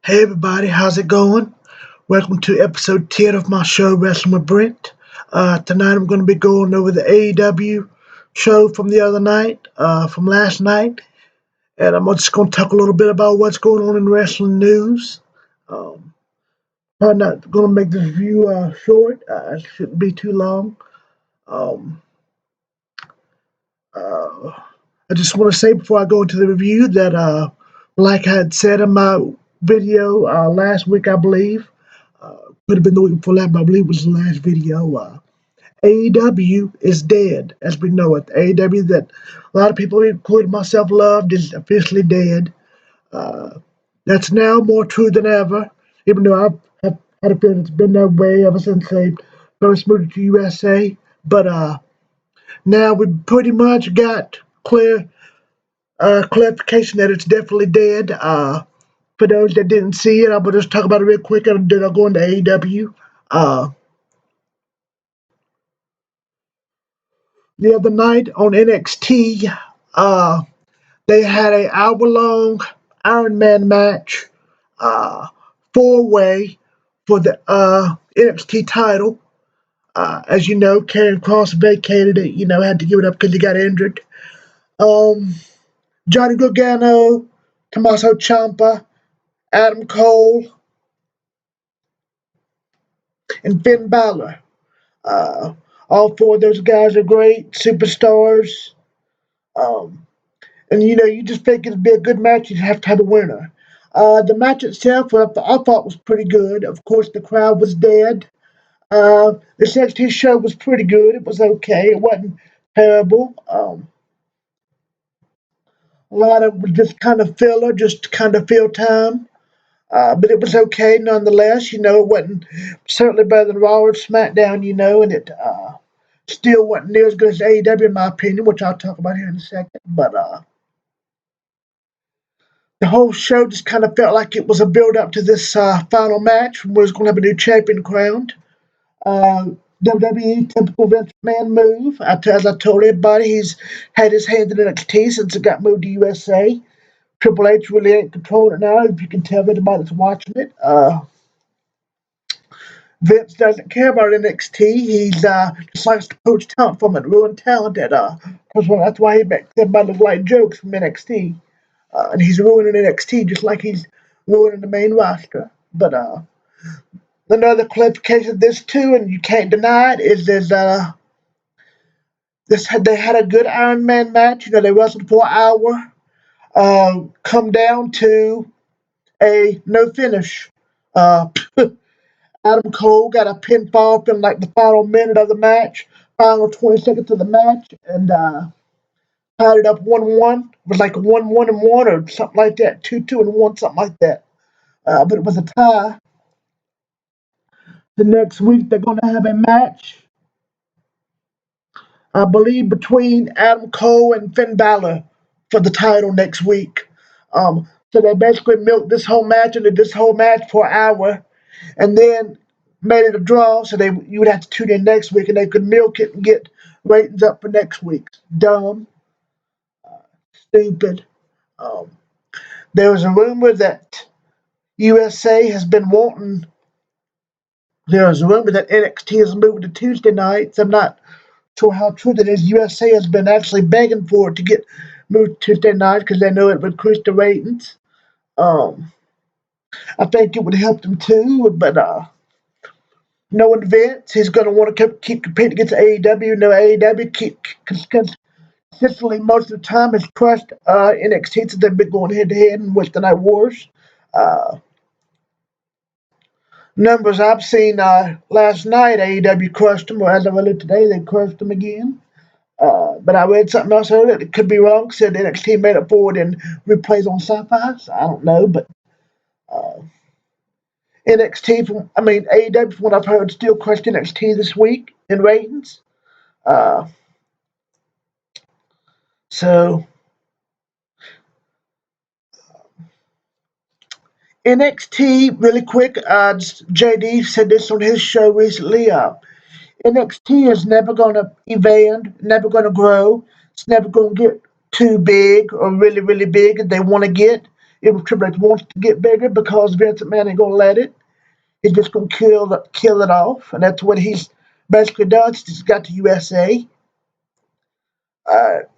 Hey everybody, how's it going? Welcome to episode 10 of my show, Wrestling with Brent. Tonight I'm going to be going over the AEW show from the other night, from last night, and I'm just going to talk a little bit about what's going on in wrestling news. Um, Probably not going to make this review short, it shouldn't be too long. Um, uh, I just want to say before I go into the review that, like I had said in my video last week, I believe, uh, could have been the week before that, but I believe it was the last video. AEW is dead, as we know it. AEW that a lot of people, including myself, loved is officially dead. Uh, that's now more true than ever, even though I've had a feeling it's been that way ever since they first moved to USA. But now we pretty much got clarification that it's definitely dead. For those that didn't see it, I will just talk about it real quick and then I'll go into AEW. Uh, the other night on NXT, uh, they had an hour-long Iron Man match, uh, four-way for the NXT title. As you know, Karrion Kross vacated it. Had to give it up because he got injured. Um, Johnny Gargano, Tommaso Ciampa, Adam Cole, and Finn Balor. Uh, all four of those guys are great superstars. Um, and you just think it'd be a good match, you'd have to have a winner. The match itself, I thought was pretty good. Of course, the crowd was dead. The NXT show was pretty good. It was okay. It wasn't terrible. A lot of just kind of filler, just kind of fill time. But it was okay nonetheless. It wasn't certainly better than Raw or SmackDown. And it still wasn't near as good as AEW in my opinion, which I'll talk about here in a second. But the whole show just kind of felt like it was a build up to this final match where was going to have a new champion crowned. Uh, WWE typical Vince McMahon move. As I told everybody, he's had his hand in NXT since it got moved to USA. Triple H really ain't controlling it now, if you can tell anybody that's watching it. Vince doesn't care about NXT. He's just likes to poach talent from it, ruin talent. That's why he makes everybody look like jokes from NXT. And he's ruining NXT just like he's ruining the main roster. But another clarification of this too, and you can't deny it, is they had a good Iron Man match. They wrestled for an hour. Come down to a no finish. Uh, Adam Cole got a pinfall in like the final minute of the match, final 20 seconds of the match, and tied it up 1-1. It was like a 1-1 or something like that, 2-2 and 1, something like that. But it was a tie. The next week they're going to have a match, I believe, between Adam Cole and Finn Balor for the title next week. So they basically milked this whole match into this whole match for an hour, and then made it a draw. So you would have to tune in next week, and they could milk it and get ratings up for next week. Dumb, stupid. Um, there was a rumor that USA has been wanting. There was a rumor that NXT is moving to Tuesday nights. I'm not sure how true that is. USA has been actually begging for it to get moved to Tuesday night because they know it would increase the ratings. Um, I think it would help them too, but knowing Vince, he's going to want to keep competing against AEW. AEW consistently most of the time has crushed NXT since they've been going head to head in Wednesday Night Wars. Uh, Numbers I've seen last night, AEW crushed them, or as I read today, they crushed them again. But I read something else earlier that could be wrong. Said NXT made it forward in replays on Sci-Fi. So I don't know, but uh, AEW, from what I've heard, still crushed NXT this week in ratings. Uh, so NXT, really quick, JD said this on his show recently. NXT is never going to evade, never going to grow. It's never going to get too big or really, really big as they want to get. Even Triple H wants to get bigger because Vince McMahon ain't gonna let it. He's just gonna kill it off, and that's what he's basically done. He's got the USA.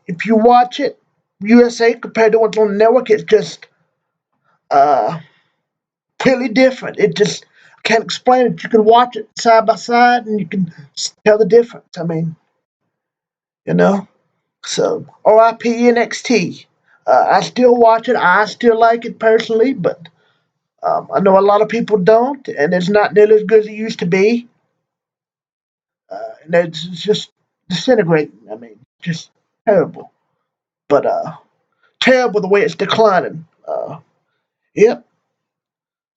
If you watch it, USA compared to what's on the network, it's just uh, clearly different. It just I can't explain it. You can watch it side by side, and you can tell the difference. I mean, you know. So R.I.P. NXT. I still watch it. I still like it personally, but I know a lot of people don't, and it's not nearly as good as it used to be. And it's just disintegrating. I mean, just terrible. But terrible the way it's declining. Yep.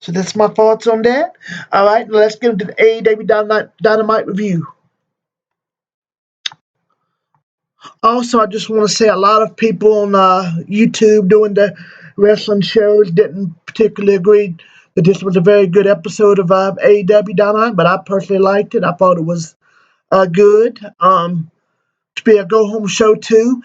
So that's my thoughts on that. All right, now let's get into the AEW Dynamite review. Also, I just want to say a lot of people on YouTube doing the wrestling shows didn't particularly agree that this was a very good episode of AEW Dynamite, but I personally liked it. I thought it was good. To be a go home show too.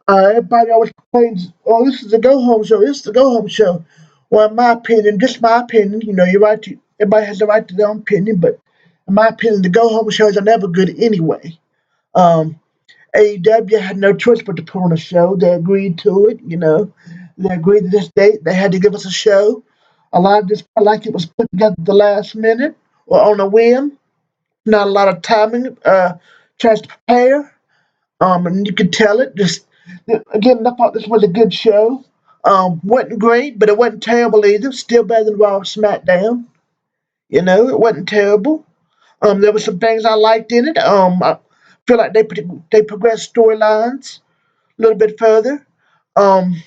Everybody always complains, "Oh, this is a go home show. This is a go home show." Well, in my opinion, just my opinion, you're right. Everybody has the right to their own opinion, but in my opinion, the go home shows are never good anyway. Um, AEW had no choice but to put on a show. They agreed to it. They agreed to this date. They had to give us a show. A lot of this felt like it was put together at the last minute or on a whim. Not a lot of timing, chance to prepare. And you could tell it. Just again, I thought this was a good show. Wasn't great, but it wasn't terrible either. Still better than Raw or SmackDown. It wasn't terrible. There were some things I liked in it. I feel like they progressed storylines a little bit further. Um,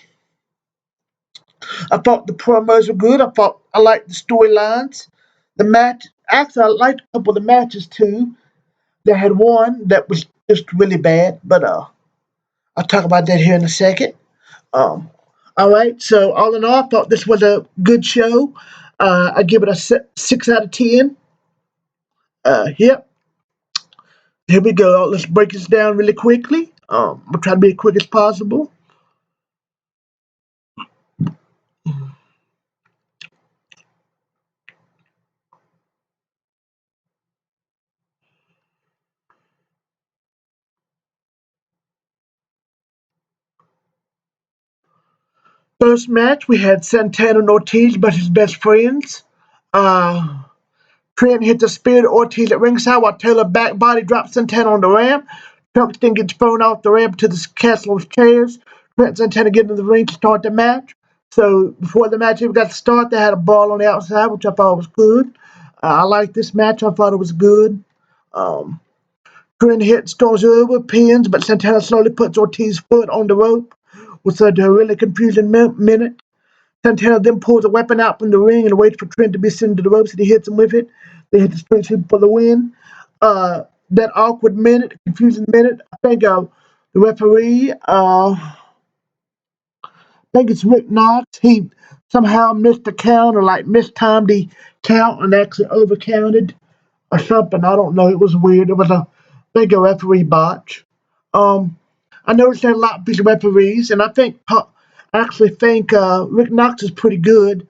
I thought the promos were good. I liked the storylines. The match, actually, I liked a couple of the matches too. They had one that was just really bad, but I'll talk about that here in a second. Um, all right, so all in all, I thought this was a good show. I give it a 6 out of 10. Yep, here we go. Let's break this down really quickly. We'll try to be as quick as possible. First match, we had Santana and Ortiz versus best friends. Uh, Trent hits a spear to Ortiz at ringside while Taylor back body drops Santana on the ramp. Trent then gets thrown off the ramp to the castle of chairs. Trent and Santana get into the ring to start the match. So before the match even got to start, they had a ball on the outside, which I thought was good. I liked this match. I thought it was good. Um, Trent hits, storms over, pins, but Santana slowly puts Ortiz's foot on the rope, which led to a really confusing minute. Santana then pulls a weapon out from the ring and waits for Trent to be sent to the ropes, and he hits him with it. They hit the straight sweep for the win. That awkward minute, confusing minute, I think the referee, I think it's Rick Knox, he somehow missed the count or like mistimed the count and actually overcounted or something. I don't know. It was weird. It was a big referee botch. Um, I noticed there are a lot of these referees, and I actually think Rick Knox is pretty good.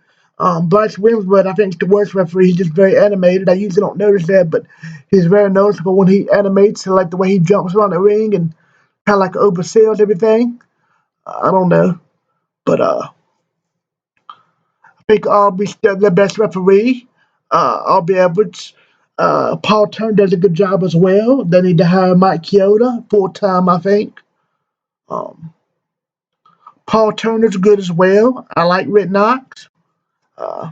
Bryce Williams, I think, is the worst referee. He's just very animated. I usually don't notice that, but he's very noticeable when he animates, like the way he jumps around the ring and kind of like oversees everything. I don't know, but I think Aubrey's still the best referee. Aubrey Edwards. Paul Turner does a good job as well. They need to hire Mike Chioda full time, I think. Um, Paul Turner's good as well. I like Rick Knox. Uh,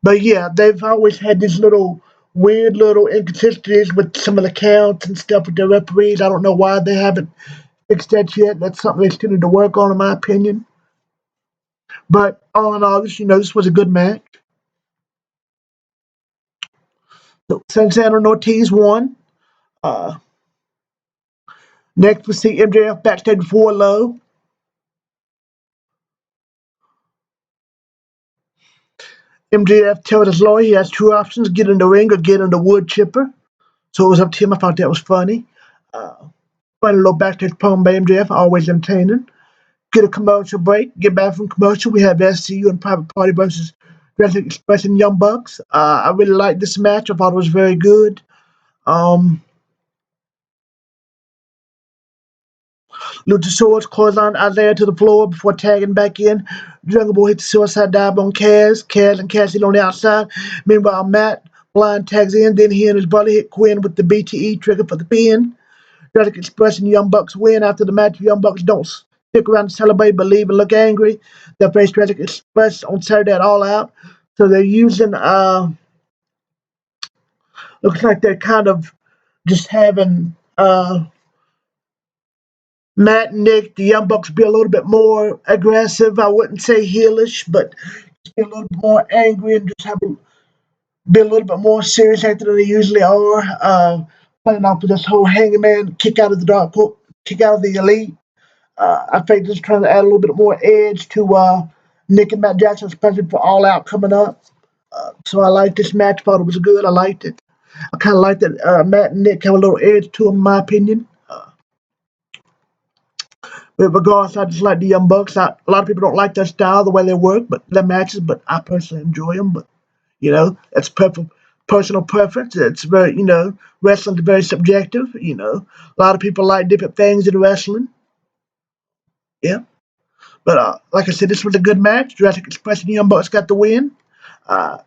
but yeah, they've always had these weird little inconsistencies with some of the counts and stuff with the referees. I don't know why they haven't fixed that yet. That's something they still need to work on, in my opinion. But all in all, this was a good match. So Santana and Ortiz won. Uh, Next, we see MJF backstage before Low. MJF tells his lawyer he has two options: get in the ring or get in the wood chipper. So it was up to him. I thought that was funny. Uh, Funny little backstage promo by MJF, always entertaining. get a commercial break. Get back from commercial. We have SCU and Private Party versus Jurassic Express and Young Bucks. I really liked this match. I thought it was very good. Um, Luchasaurus clothesline Isaiah to the floor before tagging back in. Jungle Boy hit the suicide dive on Kaz. Kaz and Cassidy on the outside. Meanwhile, Matt Blind tags in. Then he and his brother hit Quinn with the BTE trigger for the pin. Jurassic Express and Young Bucks win. After the match, Young Bucks don't stick around to celebrate, but leave and look angry. They face Jurassic Express on Saturday at All Out. So they're using, looks like they're kind of just having Matt and Nick, the Young Bucks, be a little bit more aggressive. I wouldn't say heelish, but just be a little bit more angry and just be a little bit more serious actor than they usually are. Playing off with this whole hangman kick out of the dark, kick out of the elite. I think just trying to add a little bit more edge to Nick and Matt Jackson, especially for All Out coming up. So I liked this match. Thought it was good. I liked it. I kind of like that Matt and Nick have a little edge to them, in my opinion. But regardless, I just like the Young Bucks. A lot of people don't like their style, the way they work, but their matches. But I personally enjoy them. But that's personal preference. It's very, wrestling's very subjective. A lot of people like different things in wrestling. Yeah. But like I said, this was a good match. Jurassic Express and Young Bucks got the win. Uh,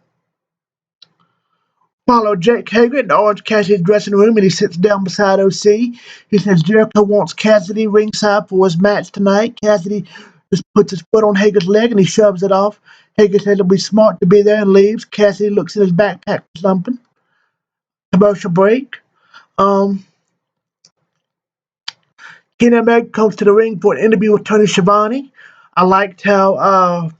Follow Jake Hager in Orange Cassidy's dressing room, and he sits down beside OC. He says Jericho wants Cassidy ringside for his match tonight. Cassidy just puts his foot on Hager's leg, and he shoves it off. Hager says it'll be smart to be there and leaves. Cassidy looks in his backpack for something. Commercial break. Kenny Omega comes to the ring for an interview with Tony Schiavone. I liked how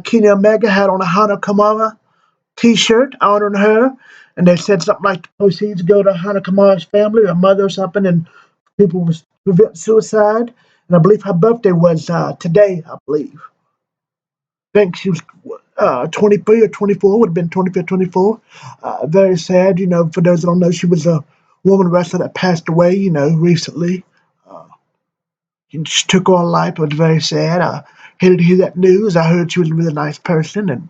Kenny Omega had on a Hana Kamara T-shirt honoring her, and they said something like the proceeds go to Hana Kamara's family, her mother or something, and people was prevent suicide. And I believe her birthday was today. I believe. I think she was 23 or 24. Would have been 25 or 24. Very sad. For those that don't know, she was a woman wrestler that passed away. Recently. She took on life. It was very sad. I hated to hear that news. I heard she was a really nice person, and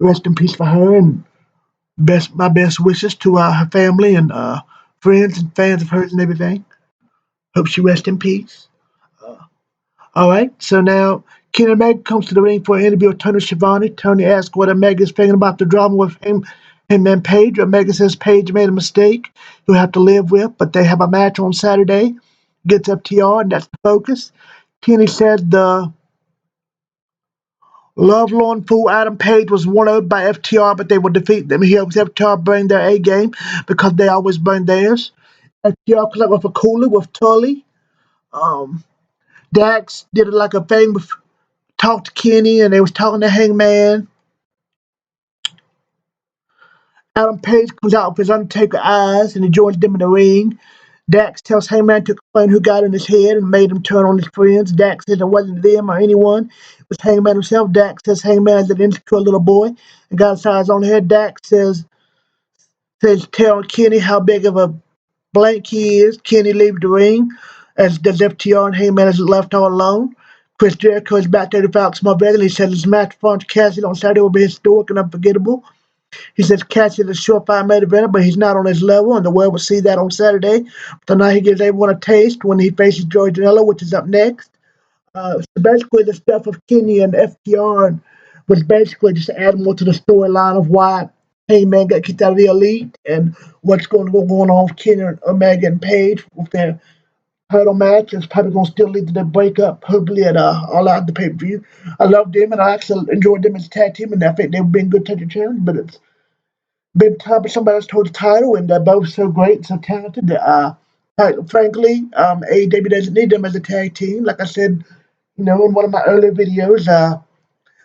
rest in peace for her. And my best wishes to her family and friends and fans of hers and everything. Hope she rests in peace. All right, so now Kenny Omega comes to the ring for an interview with Tony Schiavone. Tony asks what Omega is thinking about the drama with him and Paige. Omega says Paige made a mistake he'll have to live with, but they have a match on Saturday. Gets FTR, and that's the focus. Kenny said the Lovelorn fool Adam Page was won over by FTR, but they will defeat them. He hopes FTR bring their A game because they always bring theirs. FTR comes up with a cooler with Tully. Dax did it like a thing with talked to Kenny, and they was talking to Hangman. Adam Page comes out with his Undertaker eyes, and he joins them in the ring. Dax tells Hangman to explain who got in his head and made him turn on his friends. Dax says it wasn't them or anyone. It was Hangman himself. Dax says Hangman is an insecure little boy and got his eyes on her head. Dax says tell Kenny how big of a blank he is. Kenny leaves the ring as does FTR, and Hangman is left all alone. Chris Jericho is back there to fight Small Brother, and he says his match against Cassidy on Saturday will be historic and unforgettable. He says Cassidy is a surefire main eventer, but he's not on his level, and the world will see that on Saturday. Tonight he gives everyone a taste when he faces Joey Janela, which is up next. So basically, the stuff of Kenny and FTR was basically just adding more to the storyline of why Hangman got kicked out of the Elite and what's going on with Kenny and Omega and Page with their title match. It's probably going to still lead to their breakup, hopefully at All Out the pay-per-view. I love them, and I actually enjoyed them as a tag team, and I think they've been good tag team, but it's been time for somebody else to hold the title, and they're both so great and so talented that, frankly, AEW doesn't need them as a tag team. Like I said, in one of my earlier videos,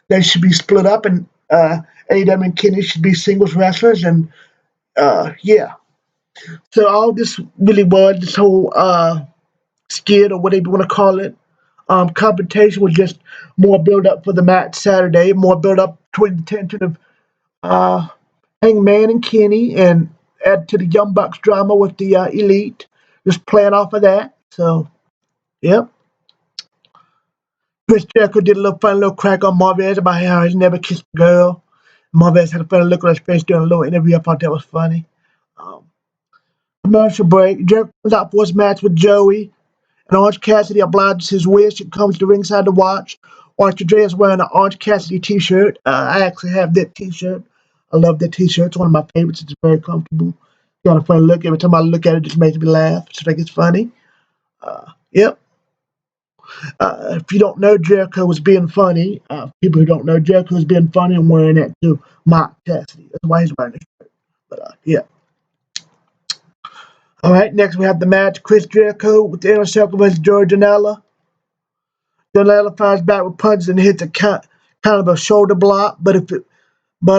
they should be split up, and AEW and Kenny should be singles wrestlers, and yeah. So all this really was, this whole skit or whatever you want to call it, confrontation was just more build up for the match Saturday, more build up between the tension of Hangman and Kenny, and add to the Young Bucks drama with the Elite, just playing off of that. So, yep. Chris Jericho did a little funny little crack on Marvez about how he never kissed a girl. Marvez had a funny look on his face during a little interview. I thought that was funny. Um, Commercial break. Jericho comes out for his match with Joey, and Orange Cassidy obliges his wish and comes to ringside to watch. Orange Andre is wearing an Orange Cassidy t-shirt. I actually have that t-shirt. I love that t-shirt. It's one of my favorites. It's very comfortable. Got a funny look. Every time I look at it, it just makes me laugh. Just think it's funny. Yep. If you don't know, Jericho was being funny. People who don't know, Jericho was being funny and wearing that to mock Cassidy. That's why he's wearing it. But yeah. All right. Next we have the match: Chris Jericho with the Inner Circle versus George Janela. Janela fires back with punches and hits a kind of a shoulder block, but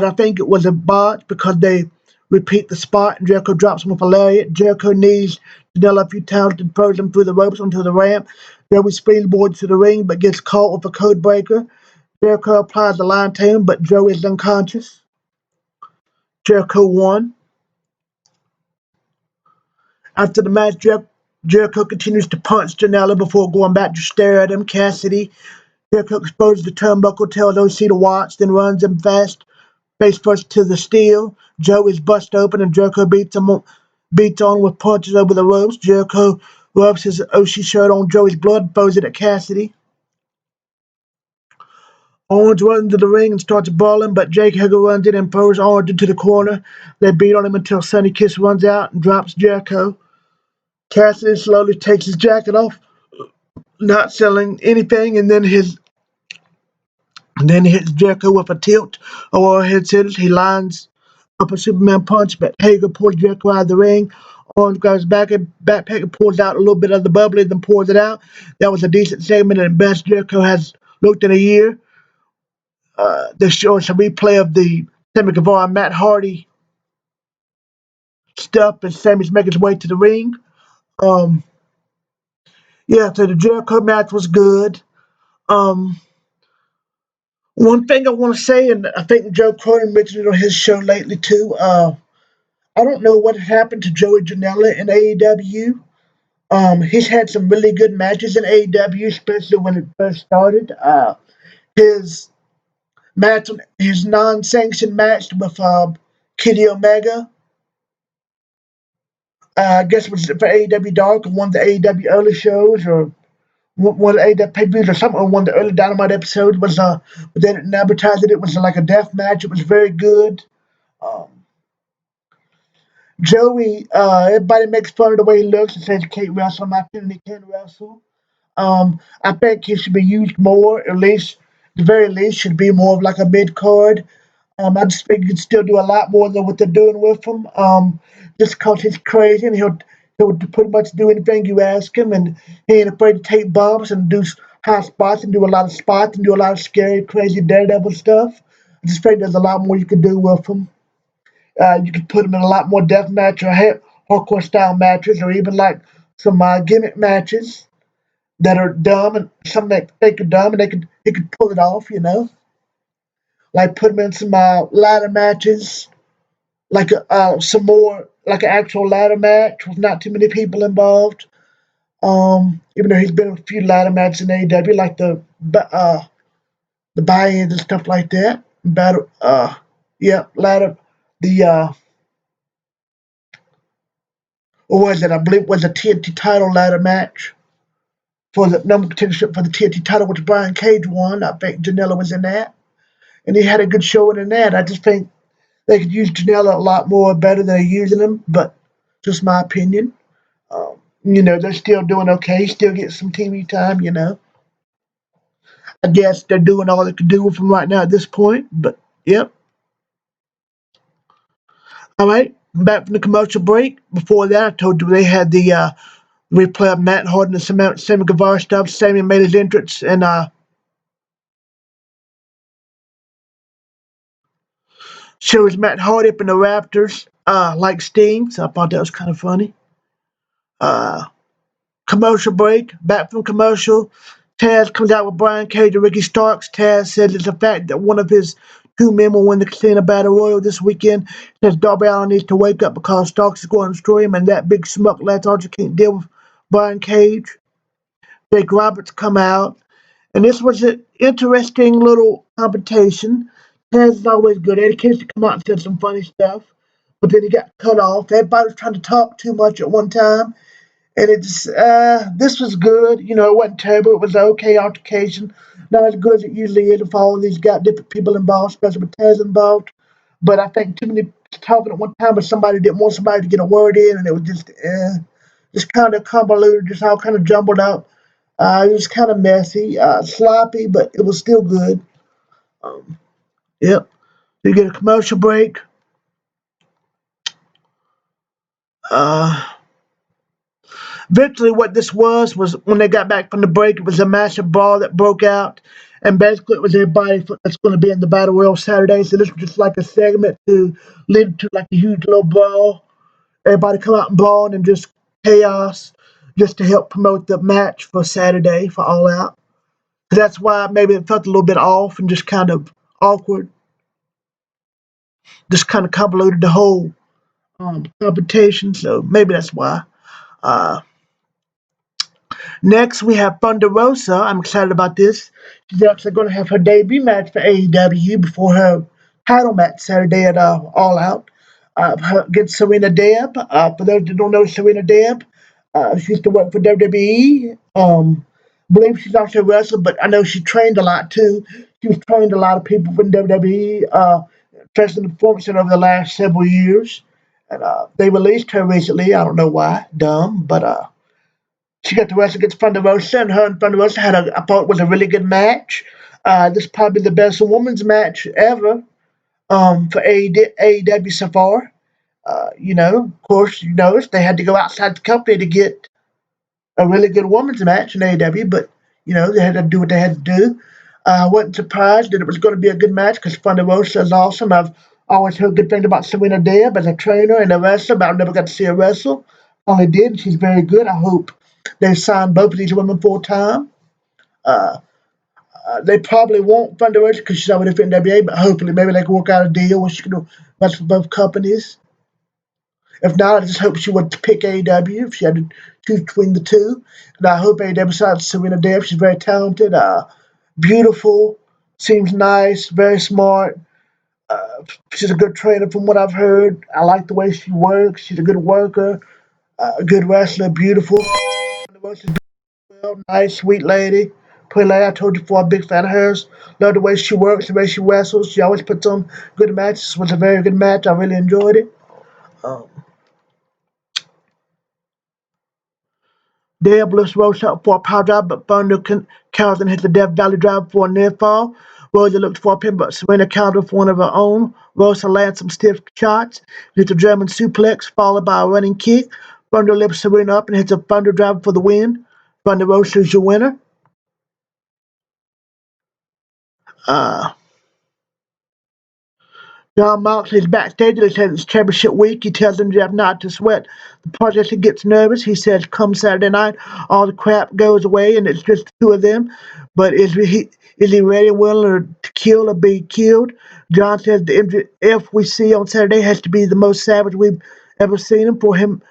I think it was a botch because they repeat the spot and Jericho drops him with a lariat. Jericho knees Janela a few times and throws him through the ropes onto the ramp. Joey springboards to the ring but gets caught with a code breaker. Jericho applies the line to him, but Joey is unconscious. Jericho won. After the match, Jericho continues to punch Janela before going back to stare at him. Cassidy. Jericho exposes the turnbuckle, tells OC to watch, then runs him fast, face first to the steel. Joe is bust open and Jericho beats on with punches over the ropes. Jericho rubs his OC shirt on Joey's blood, throws it at Cassidy. Owens runs into the ring and starts brawling, but Jake Hager runs in and throws Owens into the corner. They beat on him until Sonny Kiss runs out and drops Jericho. Cassidy slowly takes his jacket off, not selling anything, and then hits Jericho with a tilt or hits it. He lines up a Superman punch, but Hager pulls Jericho out of the ring. Owens grabs his backpack and pulls out a little bit of the bubbly, then pours it out. That was a decent segment and the best Jericho has looked in a year. This shows a replay of the Sammy Guevara and Matt Hardy stuff as Sammy's making his way to the ring. Yeah, so the Jericho match was good. One thing I want to say, and I think Joe Cronin mentioned it on his show lately too. I don't know what happened to Joey Janela in AEW. He's had some really good matches in AEW, especially when it first started. His his non-sanctioned match with Kenny Omega, I guess it was for AEW Dark or one of the AEW early shows, or one of the AEW pay-per-views or something, or one of the early Dynamite episodes was, they didn't advertise it. It was like a death match. It was very good. Um, Joey, everybody makes fun of the way he looks and says he can't wrestle. In my opinion, he can wrestle. I think he should be used more, at least, the very least, should be more of like a mid card. I just think he could still do a lot more than what they're doing with him. Just because he's crazy and he'll pretty much do anything you ask him, and he ain't afraid to take bumps and do high spots and do a lot of spots and do a lot of scary, crazy daredevil stuff. I just think there's a lot more you can do with him. You could put him in a lot more death match or hardcore style matches, or even like some gimmick matches that are dumb and some that think are dumb, and he could pull it off, like put him in some ladder matches, like some more like an actual ladder match with not too many people involved. Even though he's been in a few ladder matches in AEW, like the buy-ins and stuff like that. Battle, yeah, ladder. The what was it? I believe it was a TNT title ladder match for the number contendership for the TNT title, which Brian Cage won. I think Janela was in that, and he had a good showing in that. I just think they could use Janela a lot more better than they're using him, but just my opinion. They're still doing okay. Still get some TV time. I guess they're doing all they can do with him right now at this point, but yep. All right, back from the commercial break. Before that, I told you they had the replay of Matt Hardy and Sammy Guevara stuff. Sammy made his entrance and shows Matt Hardy up in the Raptors like Sting, so I thought that was kind of funny. Commercial break. Back from commercial. Taz comes out with Brian Cage and Ricky Starks. Taz says it's the fact that one of his two men will win the Casino Battle Royal this weekend. Says Darby Allin needs to wake up because Starks is going to destroy him, and that big smuck Lance Archer can't deal Brian Cage, Jake Roberts come out. And this was an interesting little competition. Taz is always good. Eddie Kingston come out and said some funny stuff, but then he got cut off. Everybody was trying to talk too much at one time, and this was good. You know, it wasn't terrible. It was an okay altercation. Not as good as it usually is if all these got different people involved, especially with Taz involved. But I think too many talking at one time, but somebody didn't want somebody to get a word in, and it was just kind of convoluted, just all kind of jumbled up. It was kind of messy, sloppy, but it was still good. Um, yep. You get a commercial break. Uh, Eventually, what this was when they got back from the break, it was a massive brawl that broke out. And basically, it was everybody that's going to be in the Battle Royal Saturday. So this was just like a segment to lead to like a huge little brawl. Everybody come out and brawl and just chaos just to help promote the match for Saturday for All Out. That's why maybe it felt a little bit off and just kind of awkward, just kind of convoluted the whole competition. So maybe that's why. Uh, Next, we have Thunder Rosa. I'm excited about this. She's actually going to have her debut match for AEW before her title match Saturday at All Out against Serena Deb. For those that don't know Serena Deb, she used to work for WWE. I believe she's also a wrestler, but I know she trained a lot too. She's trained a lot of people from WWE, especially in the performance center over the last several years. And they released her recently. I don't know why, dumb, but she got the wrestle against Thunder Rosa, and her and Thunder Rosa I thought, was a really good match. This is probably the best women's match ever for AEW so far. Of course, you noticed they had to go outside the company to get a really good women's match in AEW, but they had to do what they had to do. I wasn't surprised that it was going to be a good match because Thunder Rosa is awesome. I've always heard good things about Serena Deb as a trainer and a wrestler, but I've never got to see her wrestle. Only did. She's very good. I hope they sign both of these women full time. Uh, they probably won't Thunder Rosa because she's already for NWA, but hopefully maybe they can work out a deal where she can wrestle for both companies. If not, I just hope she would pick AEW if she had to choose between the two. And I hope AEW decides Serena Dev. She's very talented, beautiful, seems nice, very smart. She's a good trainer from what I've heard. I like the way she works. She's a good worker, a good wrestler, beautiful. Nice, sweet lady. Pretty lady, I told you before, I'm a big fan of hers. Love the way she works, the way she wrestles. She always puts on good matches. This was a very good match. I really enjoyed it. Um, Deb lifts Rosa up for a power drive, but Thunder counters and hits the Death Valley drive for a near fall. Rosa looks for a pin, but Serena counters for one of her own. Rosa lands some stiff shots, hits a German suplex, followed by a running kick. Thunder lifts Serena up and hits a Thunder drive for the win. Thunder Rosa is your winner. Uh, John Moxley's backstage. They said it's championship week. He tells MJF not to sweat the process. He gets nervous. He says, come Saturday night, all the crap goes away and it's just the two of them. But is he ready and willing to kill or be killed? John says the MJF we see on Saturday has to be the most savage we've ever seen him. For him,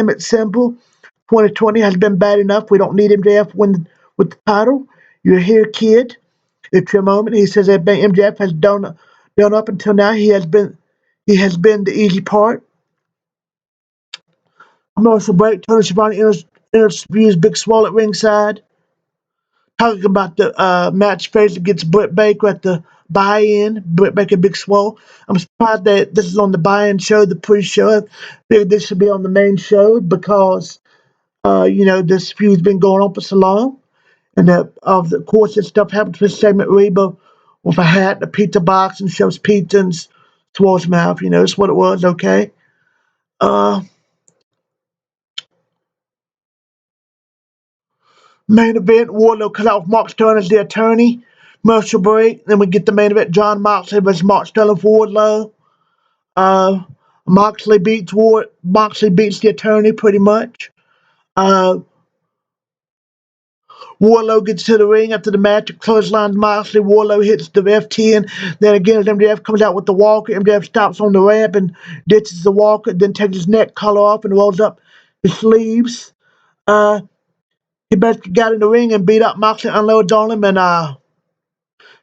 it's simple. 2020 has been bad enough. We don't need MJF to win with the title. You're here, kid. It's your moment. He says that MJF has done up until now. He has been the easy part. Commercial break. Tony Schiavone interviews Big Swole at ringside, talking about the match phase against Britt Baker at the buy-in. Britt Baker, Big Swole. I'm surprised that this is on the buy-in show, the pre-show. I figured this should be on the main show because this feud's been going on for so long. And of course, this stuff happens with segment Reba with a hat, a pizza box, and shoves pizza and towards mouth. That's what it was. Okay. Uh, Main event: Wardlow cut off Mark Sterling as the attorney. Commercial break. Then we get the main event: John Moxley versus Mark Sterling for Wardlow. Uh, Moxley beats the attorney pretty much. Uh, Wardlow gets to the ring after the match, clotheslines Moxley. Wardlow hits the F10. Then again, as MJF comes out with the walker, MJF stops on the ramp and ditches the walker, then takes his neck collar off and rolls up his sleeves. Uh, he basically got in the ring and beat up Moxley, unloads on him, and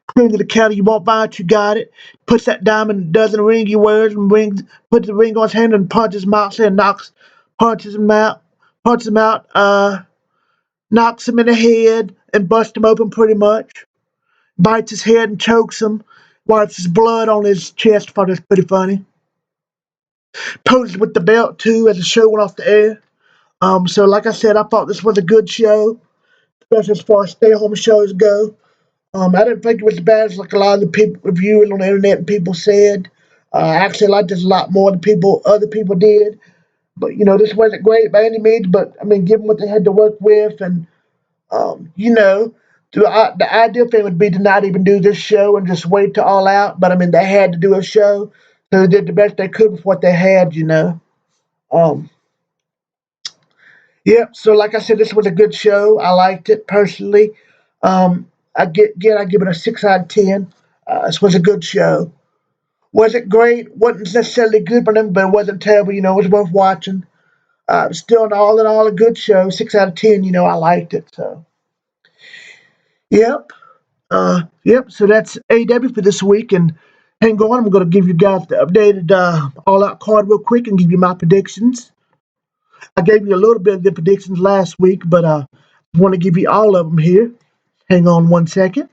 clean to the counter. You won't buy it, you got it. Puts that diamond, does the ring he wears, and puts the ring on his hand and punches Moxley and punches him out, knocks him in the head and busts him open pretty much. Bites his head and chokes him. Wipes his blood on his chest. I thought that was pretty funny. Poses with the belt too as the show went off the air. So like I said, I thought this was a good show, especially as far as stay-home shows go. I didn't think it was as bad as like a lot of the people reviewing on the internet and people said. I actually liked this a lot more than other people did. But this wasn't great by any means. But I mean, given what they had to work with, and you know, the ideal thing would be to not even do this show and just wait to All Out. But I mean, they had to do a show, so they did the best they could with what they had. Um, Yep. So, like I said, this was a good show. I liked it personally. I give it a 6 out of 10. This was a good show. Was it great? Wasn't necessarily good for them, but it wasn't terrible. It was worth watching. Still, all in all, a good show. 6 out of 10. I liked it. So, yep. Yep. So that's AW for this week. And hang on, I'm going to give you guys the updated All Out card real quick and give you my predictions. I gave you a little bit of the predictions last week, but I want to give you all of them here. Hang on one second.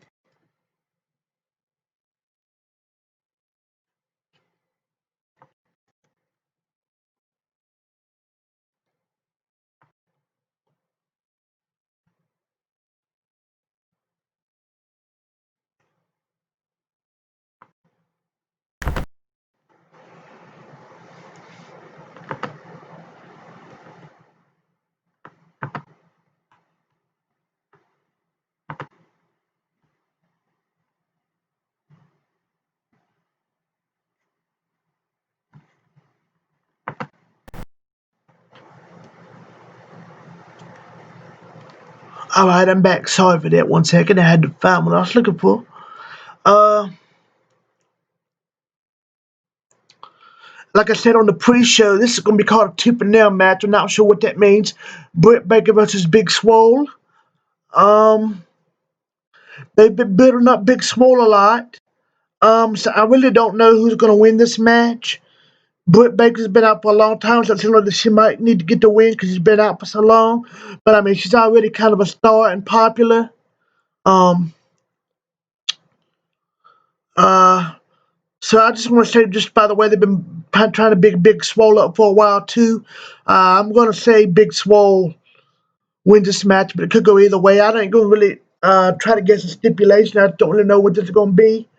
All right, I'm back. Sorry for that. One second. I had to find what I was looking for. Uh, like I said on the pre-show, this is going to be called a tooth and nail match. I'm not sure what that means. Britt Baker versus Big Swole. Um, they've been building up Big Swole a lot. So I really don't know who's going to win this match. Britt Baker's been out for a long time, so it seems like that she might need to get the win because she's been out for so long. But I mean, she's already kind of a star and popular. Um, uh, so I just want to say, just by the way, they've been trying to Big Swole up for a while too. I'm going to say Big Swole wins this match, but it could go either way. I ain't going to really try to guess a stipulation. I don't really know what this is going to be.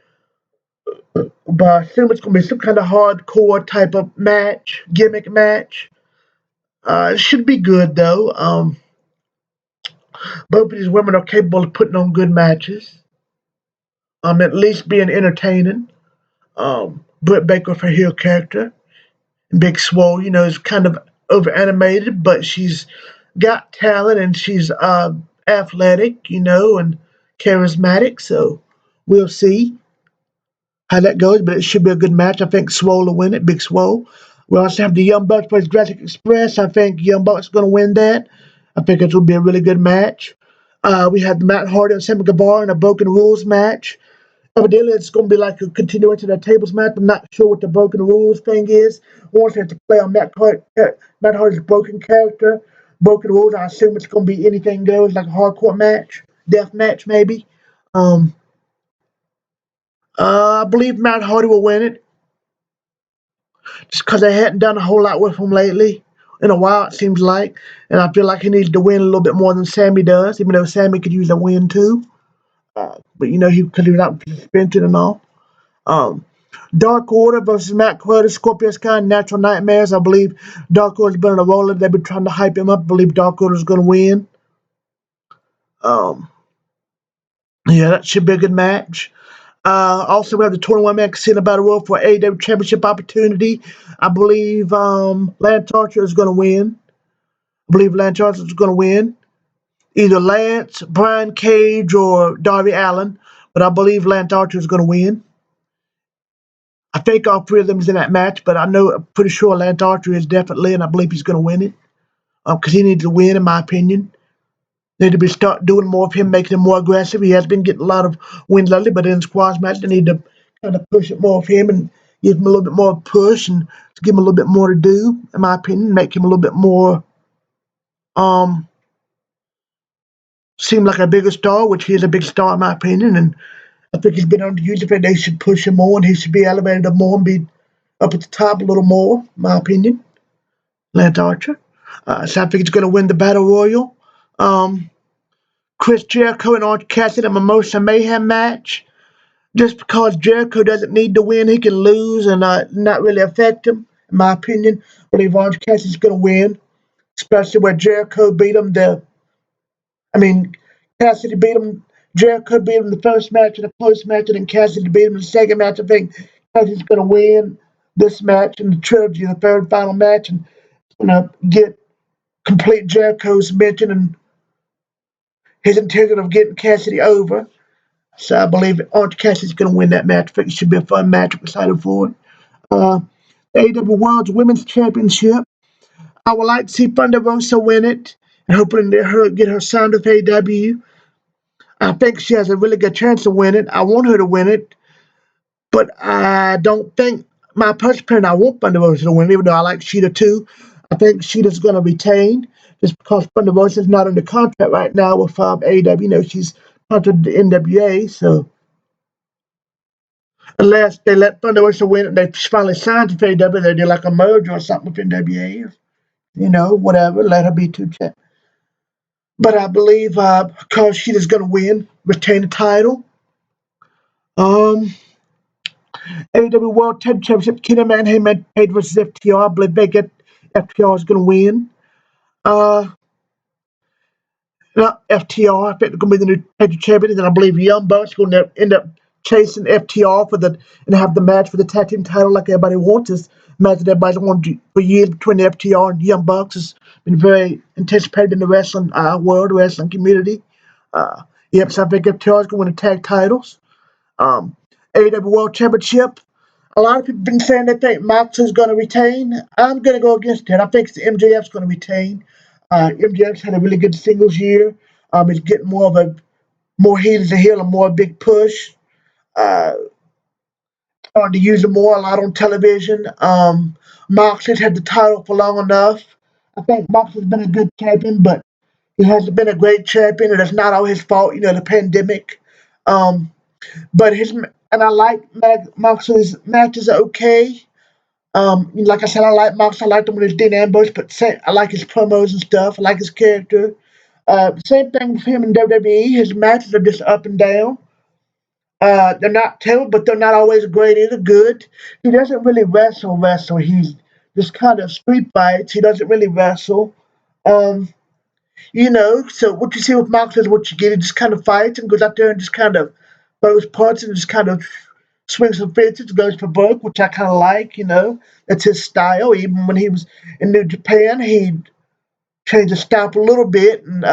But I assume it's going to be some kind of hardcore type of match, gimmick match. It should be good though. Both of these women are capable of putting on good matches. At least being entertaining. Britt Baker for her heel character. Big Swole, is kind of over animated, but she's got talent and she's athletic, and charismatic. So we'll see how that goes, but it should be a good match. I think Swole will win it, Big Swole. We also have the Young Bucks versus Jurassic Express. I think Young Bucks are going to win that. I think it will be a really good match. We had Matt Hardy and Sammy Guevara in a Broken Rules match. Evidently, it's going to be like a continuation of the tables match. I'm not sure what the Broken Rules thing is. Once they have to play on Matt Hardy's broken character, Broken Rules, I assume it's going to be anything goes, like a hardcore match, death match maybe. Um, I believe Matt Hardy will win it, just because they hadn't done a whole lot with him lately. In a while, it seems like. And I feel like he needs to win a little bit more than Sammy does, even though Sammy could use a win too. But because he was out for suspension and all. Um, Dark Order versus Matt Carter, Scorpio Sky, Natural Nightmares. I believe Dark Order's been on a roller. They've been trying to hype him up. I believe Dark Order's going to win. Um, yeah, that should be a good match. Also, we have the 21-man Casino Battle Royal for AEW Championship opportunity. I believe Lance Archer is going to win. I believe Lance Archer is going to win. Either Lance, Brian Cage, or Darby Allin. But I believe Lance Archer is going to win. I think all three of them is in that match, but I'm pretty sure Lance Archer is definitely, and I believe he's going to win it. because he needs to win, in my opinion. Need to be start doing more of him, making him more aggressive. He has been getting a lot of wins lately, but in squash match, they need to kind of push it more of him and give him a little bit more push and to give him a little bit more to do, in my opinion, make him a little bit more um seem like a bigger star, which he is a big star in my opinion. And I think he's been underused. I think they should push him more and he should be elevated up more and be up at the top a little more, in my opinion. Lance Archer. So I think he's going to win the Battle Royal. Um, Chris Jericho and Orange Cassidy in a Mimosa Mayhem match. Just because Jericho doesn't need to win, he can lose and not really affect him, in my opinion. I believe Orange Cassidy's going to win, especially where Jericho beat him. I mean, Cassidy beat him. Jericho beat him in the first match and the close match, and then Cassidy beat him in the second match. I think Cassidy's going to win this match in the trilogy, the third final match, and going to get complete Jericho's mention and his intention of getting Cassidy over. So I believe Orange Cassidy's going to win that match. I think it should be a fun match. I'm excited for it. Uh, AEW World's Women's Championship. I would like to see Thunder Rosa win it and hoping to her get her signed with AEW. I think she has a really good chance to win it. I want her to win it, but I don't think my personal opinion. I want Thunder Rosa to win, even though I like Sheeta too. I think Sheeta's going to retain just because Thunder Rosa is not under contract right now with AEW. You know, she's contracted to NWA, so unless they let Thunder Rosa win and they finally signed to AEW, they do like a merger or something with NWA, you know, whatever. Let her be two champ. But I believe because Sheeta's going to win, retain the title. AEW World Tag Championship, Keenan Man, Heyman Page versus FTR. I believe they get FTR is going to win. Not FTR. I think they're going to be the new tag champion. And I believe Young Bucks are going to end up chasing FTR and have the match for the tag team title like everybody wants. This match that everybody's wanted for years between the FTR and Young Bucks has been very anticipated in the wrestling world, the wrestling community. Yep, so I think FTR is going to win the tag titles. AEW World Championship. A lot of people have been saying they think Moxley's going to retain. I'm going to go against it. I think MJF's going to retain. MJF's had a really good singles year. He's getting more heat as a heel and more big push. Starting to use him more a lot on television. Moxley's had the title for long enough. I think Moxley's been a good champion, but he hasn't been a great champion, and it's not all his fault. You know, the pandemic. But I like Moxley's matches are okay. Like I said, I like Mox. I liked him when he was Dean Ambrose, but I like his promos and stuff. I like his character. Same thing with him in WWE. His matches are just up and down. They're not terrible, but they're not always great either. Good. He doesn't really wrestle. He's just kind of street fights. He doesn't really wrestle. Um, so what you see with Mox is what you get. He just kind of fights and goes out there and just kind of throws punches and just kind of swings some fences, goes for broke, which I kind of like. That's his style. Even when he was in New Japan, he changed his style a little bit, and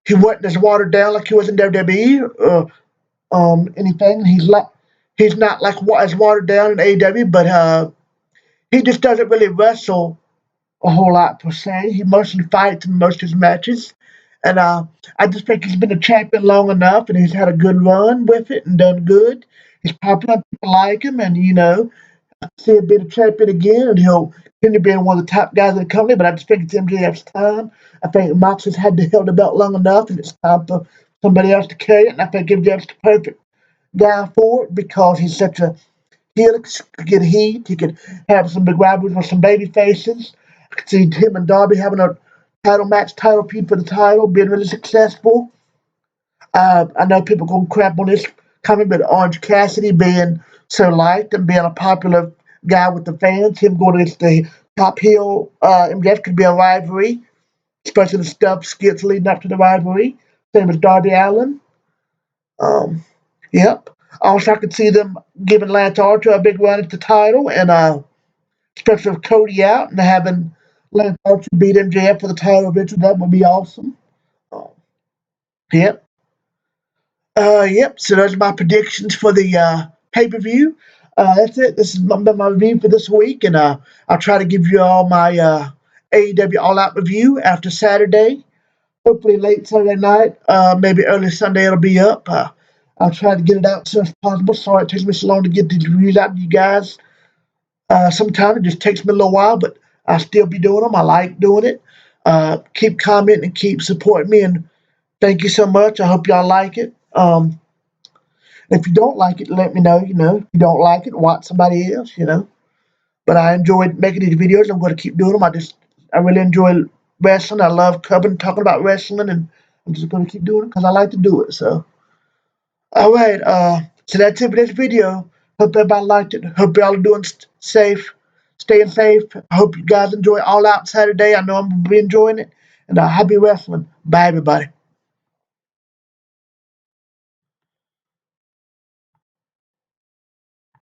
he wasn't as watered down like he was in WWE or anything. He's not like as watered down in AEW, but he just doesn't really wrestle a whole lot per se. He mostly fights in most of his matches. And I just think he's been a champion long enough and he's had a good run with it and done good. He's popular, people like him, and I see him being a champion again, and he'll continue being one of the top guys in the company, but I just think it's MJF's time. I think Mox has had to hold the belt long enough and it's time for somebody else to carry it, and I think MJF's the perfect guy for it because he's such a heel. He could get heat, he could have some big rivalries with some baby faces. I could see him and Darby having a title feud for the title, being really successful. I know people gonna crap on this comment, but Orange Cassidy being so liked and being a popular guy with the fans, him going against the top heel, MJF could be a rivalry, especially the stuff skits leading up to the rivalry. Same as Darby Allin. Um, yep. Also, I could see them giving Lance Archer a big run at the title, and especially with Cody out and having Lance Archer beat MJF for the title eventually. That would be awesome. Um, yep. Yep. So those are my predictions for the pay per view. That's it. This is my review for this week, and I'll try to give you all my AEW All Out review after Saturday. Hopefully late Saturday night, maybe early Sunday it'll be up. I'll try to get it out as soon as possible. Sorry it takes me so long to get these reviews out to you guys. Sometimes it just takes me a little while, but I'll still be doing them. I like doing it. Keep commenting and keep supporting me, and thank you so much. I hope y'all like it. If you don't like it, let me know. If you don't like it, watch somebody else. But I enjoyed making these videos. I'm going to keep doing them. I really enjoy wrestling. I love covering, talking about wrestling, and I'm just going to keep doing it because I like to do it. So, all right. So that's it for this video. Hope everybody liked it. Hope y'all are doing safe, staying safe. I hope you guys enjoy All Out Saturday. I know I'm going to be enjoying it. And happy wrestling. Bye, everybody.